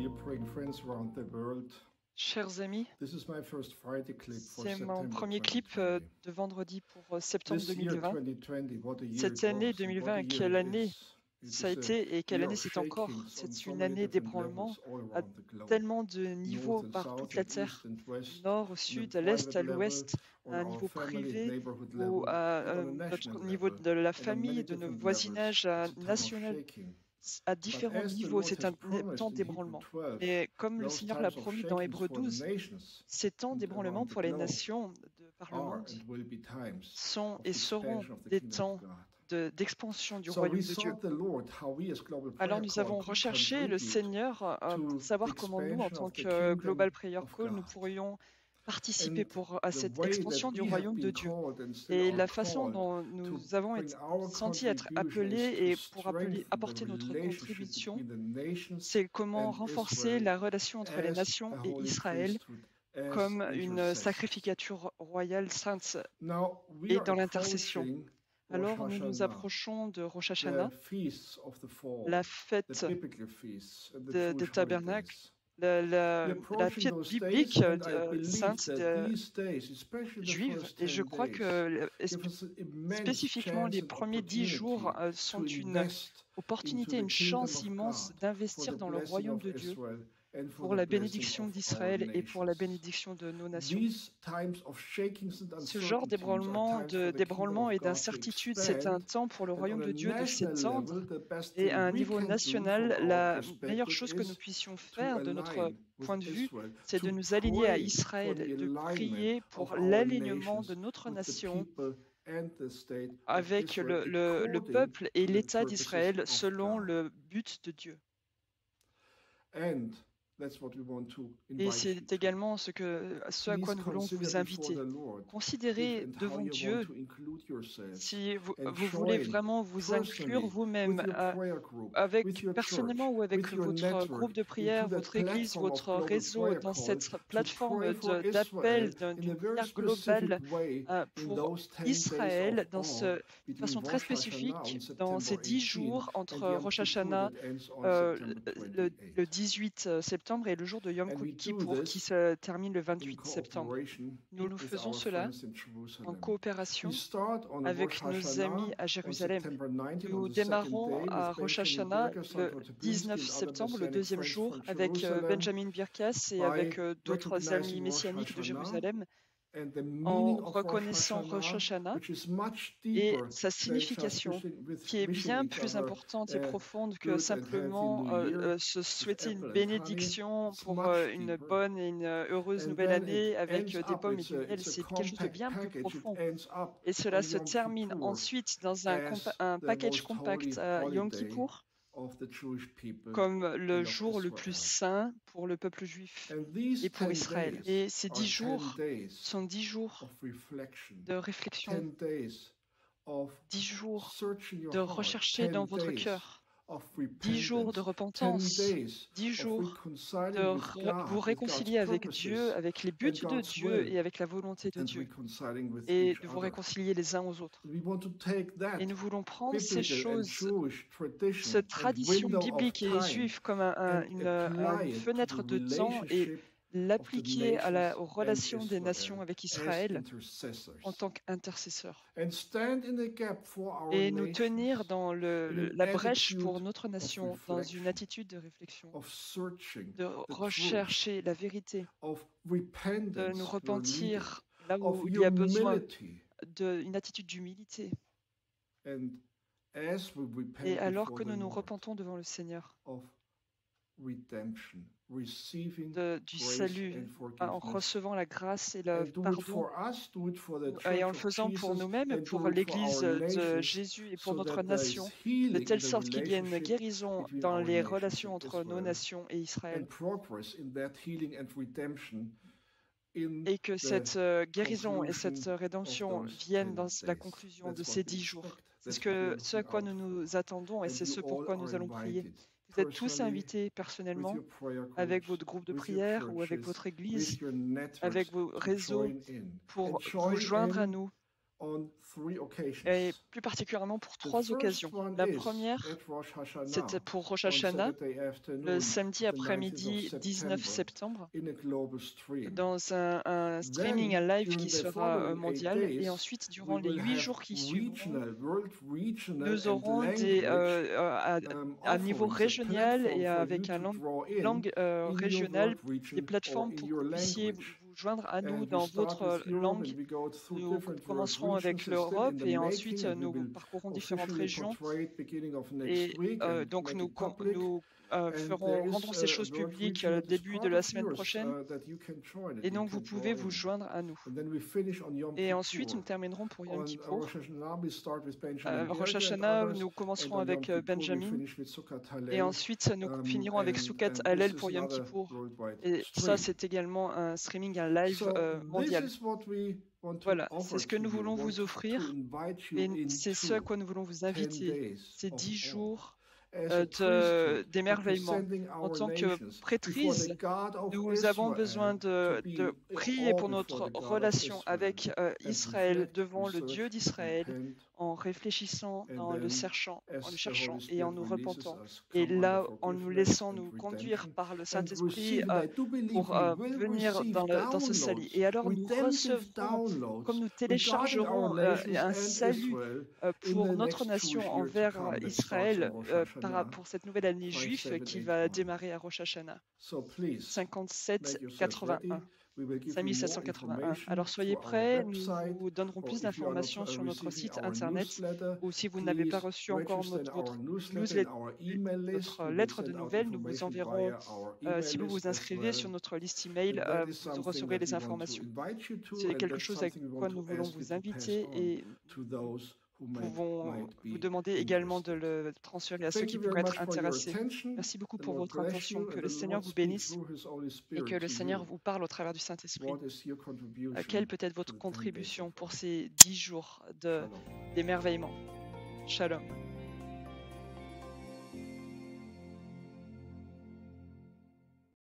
dear praying friends around the world. Chers amis, This is my first Friday clip for c'est mon September premier clip 2020. de vendredi pour septembre This year 2020. 2020, what a year Cette it année was and what a 2020, year quelle it année is. It ça a is a été et quelle year année of c'est encore. shakings on C'est so une many année different d'ébranlement levels all à around the globe. tellement de niveaux North and par toute south la and east Terre, and du west, nord au on a sud, à l'est, private à level, l'ouest, on à un our niveau family and privé neighborhood ou level, à and on a notre national niveau level, de la and on famille, many de nos different voisinages levels. It's a time of national, shaking. à But différents as the niveaux. Lord C'est has un promised temps in Hebrews d'ébranlement. 12, Et comme le those Seigneur l'a times of promis dans shakings Hébreux for the 12, nations ces temps and d'ébranlement around the pour les globe nations par le are monde and will be times sont of et the seront expansion of the des kingdom of temps God. d'expansion du So we royaume de Dieu. sought the Lord how we as Global Alors Prayer nous Call avons could recherché le contribute Seigneur pour to the savoir comment nous, en expansion tant of the que Global kingdom Prayer of Call, nous God. pourrions participer à And the cette way expansion that du we have royaume de been Dieu. called and still Et are la façon called dont to nous avons bring our senti être contribution is appelés to et pour strengthen the apporter notre relationship contribution, between the nations c'est comment and renforcer Israel la relation entre les as nations a et holy Israël priesthood, as comme une intercessors. sacrificature royale sainte Now we et are dans l'intercession. approaching Rosh Alors nous nous Hashanah, approchons de Rosh the Hashanah, feasts of the fall, la the fête biblical feasts and the des Jewish tabernacles, holidays. la We're approaching fête those biblique days, and I believe sainte that these days, especially the juive. first Et je 10 crois days, que give us an immense spécifiquement les chance and premiers 10 jours opportunity sont to une invest into opportunité, the une kingdom chance of immense God, for d'investir the dans le blessing royaume of de Dieu, Israel and for pour the la blessing bénédiction of our d'Israël et pour la nations. bénédiction de nos nations. These times of shakings and Ce genre uncertainties are times for the kingdom d'ébranlement of et God to d'incertitude, c'est un expand. temps pour le And on royaume a de Dieu de national s'étendre. level, the best Et thing à un we niveau can do national, from our la meilleure perspective chose que nous is puissions to faire de notre align point with de vue, Israel, c'est de to nous aligner à pray for Israël, the de alignment prier of pour our l'alignement de nations notre with the nation people and the state of avec Israel le according peuple et to the l'État purposes d'Israël of selon God. le but de Dieu. And that's what we want to Et invite you c'est to. également ce à quoi Please nous voulons consider vous before inviter. the Lord if Considérez and how devant you want Dieu to include yourselves si vous and voulez join vraiment vous inclure personally vous-même with your prayer group, with your personnellement church, ou avec with your votre groupe network de prière, into that votre église, platform of votre Global réseau, Prayer dans Call cette to plateforme pray for d'appel Israel in a d'une very prière specific globale way in pour those 10 days of Israël, awe de between façon très Rosh Hashanah on spécifique, dans ces September 10 18 jours and entre Yom Rosh Kippur Hashanah, that ends on euh, September le 28. 18 septembre et le jour de Yom And we do Kippour qui this se termine le in 28 septembre. cooperation Nous with faisons our cela friends in en Jerusalem. We coopération start on Rosh avec nos amis Hashanah à on Jérusalem. September 19 on Nous the second démarrons day à with Rosh Benjamin Hashanah Birker, le Sandra Toplinsky 19 and other septembre, le Messianic deuxième friends jour, from avec Jerusalem Benjamin Birkas et avec by d'autres amis recognizing Rosh messianiques de Hashanah Jérusalem, and the en meaning of Rosh reconnaissant Rosh Hashanah, Hashanah which is much et deeper sa than just signification, qui est wishing bien each plus other importante et a profonde que good and healthy simplement new year se with souhaiter une apple and honey. bénédiction It's pour much une deeper. bonne et une heureuse And nouvelle then it année avec ends des up, pommes et du miel. it's a C'est quelque chose de compact bien plus package, it profond. ends up Et cela on se Yom termine Kippur ensuite dans as un the package most holy compact à Yom holiday Kippour, of the Jewish people comme le and of jour le plus Israel. saint pour le peuple juif And et these pour 10 Israël. days Et ces are 10 10 jours days sont 10 jours of reflection, de réflexion, 10 days of 10 jours searching your de heart, rechercher 10 dans votre days cœur, of 10 jours de repentance, 10 repentance, days 10 of jours de reconciling with vous God, with God's réconcilier avec Dieu, purposes avec les buts and de God's Dieu will, et avec la volonté de and Dieu, reconciling with et each de vous other. réconcilier les uns aux autres. We want to take Et that nous voulons prendre ces biblical and choses, Jewish tradition cette and tradition window of biblique et time juive comme and une apply it to fenêtre the de temps et relationship of the l'appliquer nations aux and relations des nations Israel avec as Israël en intercessors. tant qu'intercesseur. And stand in the gap for our Et nous tenir nations dans in an la brèche attitude pour notre of nation, dans une reflection, attitude de réflexion, of searching de the truth, rechercher la vérité, of de nous repentance where needed, repentir là of où il y a besoin, humility. d'une attitude d'humilité. And as we Et repent alors before que the nous nous Lord, repentons devant le Seigneur of redemption, receiving du grace salut, and en forgiveness. recevant la grâce et le And do it pardon, for us, do it for the et en le Church of faisant pour Jesus, nous-mêmes, and pour do it for l'Église our de nations, Jésus et pour so notre that there is nation, de healing in telle the sorte qu'il y ait une relationship guérison between dans our les nations relations and entre nos Israel, nations et Israël, and progress in that healing and redemption in et que the cette guérison et cette conclusion of rédemption those viennent 10 dans la days. conclusion de That's ces what we 10 jours. expect. C'est That's what we are ce à looking quoi out nous for. nous attendons et And c'est you ce all pourquoi are nous allons prier. invited Vous êtes tous personally invités with personnellement, your prayer avec groups, votre groupe de with your prière ou avec churches, votre with Église, your networks avec vos to réseaux, join in. pour And vous join joindre à in nous on 3 occasions. et plus particulièrement pour The 3 first occasions. one La is première, at Rosh c'était Hashanah pour Rosh on Hashanah, Saturday le afternoon, samedi the 19th après-midi of 19 September, septembre, in a global stream. dans un streaming, Then, un live during qui the sera following 8 mondial. Et days, ensuite, we durant les will 8 have jours qui suivront, world regional nous and aurons des, language à niveau offerings, a régional platform et for you avec un to draw in langue your régionale, world region des or plateformes in pour que your vous puissiez vous language. joindre à nous And we dans start votre with Europe langue. and we go through Nous different world commencerons regions. avec It's still in l'Europe the et making ensuite and we nous will parcourons différentes officially régions. portray it beginning of next Et week and donc make nous, it public. And there rendrons is ces a choses world publiques region that is début de part la of semaine yours prochaine. that you can join, that Et you donc vous can pouvez draw vous in. joindre à nous. And then we finish on Yom Et ensuite, nous Kippur. terminerons pour Yom On Kippour. Rosh Hashanah, we start with Benjamin Rosh Gerger and Hashanah, others, nous and commencerons on Yom avec Kippur we Benjamin. finish with Sukkot Et Hallel. ensuite, nous finirons avec Sukkot And Hallel this pour is Yom another Kippour. worldwide Et ça, stream. c'est également un streaming, un live So this mondial. is what we want to Voilà, offer c'est ce que to nous you, voulons want vous to offrir. invite you Et c'est ce à into quoi nous voulons vous 10 inviter. days Ces of 10 awe. jours As a priesthood, d'émerveillement. representing En our tant que nations before prêtrise, the God of nous avons besoin Israel, to de be prier in pour awe notre before the God of relation Israel, avec and Israël, reflect, devant le Dieu research, d'Israël, repent, en réfléchissant, and en le then cherchant, as en le the cherchant Holy et en Spirit nous releases repentant. us, Et come là, under en nous forgiveness laissant and nous conduire redemption, par le and Saint-Esprit receive, and I do believe pour we will venir receive dans ce salut. downloads, Et alors nous redemptive recevrons, downloads comme nous regarding our téléchargerons nations un and salut Israel in pour the notre next nation Jewish year to envers come that starts Israël on Rosh Hashanah, pour cette nouvelle année juive qui va 5781. démarrer à Rosh Hashanah. So please make yourselves ready. 5781. We will give you more 5781. information Alors soyez through our prêts, nous website, vous donnerons or plus if you are not d'informations sur notre receiving site our internet, newsletter, ou si vous n'avez pas please reçu encore register in votre our newsletter, newsletter, in our email list. notre We will lettre de send out nouvelles, nous vous information enverrons, via our email si vous vous list as inscrivez well. sur notre liste email, And that is vous something recevrez that les we want to informations. invite you to, C'est and quelque that's chose avec something we quoi want nous to voulons ask you vous to pass inviter on et to those who nous might pouvons vous be demander également de interested. le transférer à ceux Thank qui you very pourraient much être for your intéressés. attention. Merci beaucoup The pour Lord votre bless attention, you, que and le the Seigneur Lord vous speak bénisse through His Holy et Spirit que le to Seigneur you. vous parle au travers du Saint-Esprit. What is your contribution Quelle peut être votre to the 10 days contribution of pour awe? ces 10 jours Shalom. d'émerveillement? Shalom.